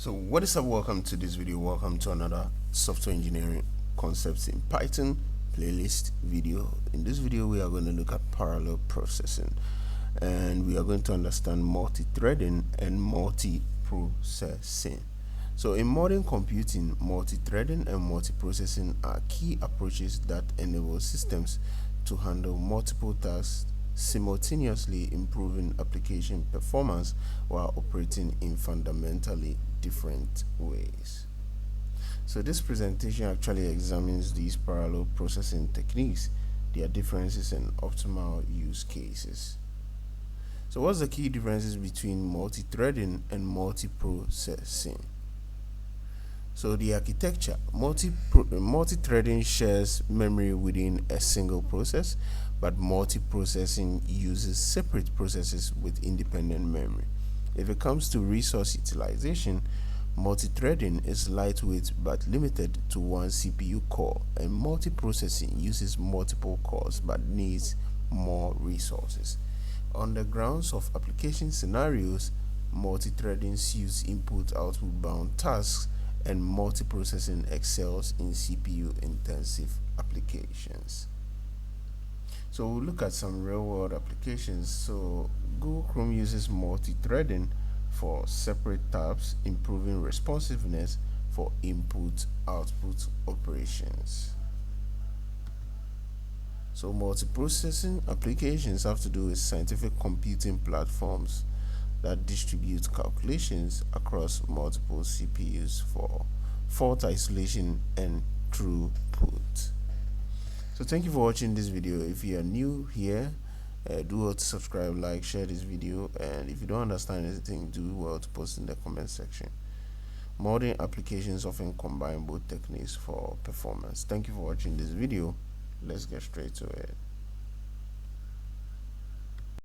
So what is up, welcome to this video. Welcome to another software engineering concepts in Python playlist video. In this video we are going to look at parallel processing, and we are going to understand multi-threading and multiprocessing. So in modern computing, multi-threading and multiprocessing are key approaches that enable systems to handle multiple tasks simultaneously, improving application performance while operating in fundamentally different ways. So this presentation actually examines these parallel processing techniques, their differences and optimal use cases. So what's the key differences between multi-threading and multiprocessing? So the architecture: multi-threading shares memory within a single process, but multiprocessing uses separate processes with independent memory. If it comes to resource utilization, multi-threading is lightweight but limited to one CPU core, and multiprocessing uses multiple cores but needs more resources. On the grounds of application scenarios, multi-threading suits input-output bound tasks, and multiprocessing excels in CPU-intensive applications. So we'll look at some real-world applications. So Google Chrome uses multi-threading for separate tabs, improving responsiveness for input-output operations. So multiprocessing applications have to do with scientific computing platforms that distribute calculations across multiple CPUs for fault isolation and throughput. So thank you for watching this video. If you are new here, do well to subscribe, like, share this video, and if you don't understand anything, do well to post in the comment section. Modern applications often combine both techniques for performance. Thank you for watching this video. Let's get straight to it.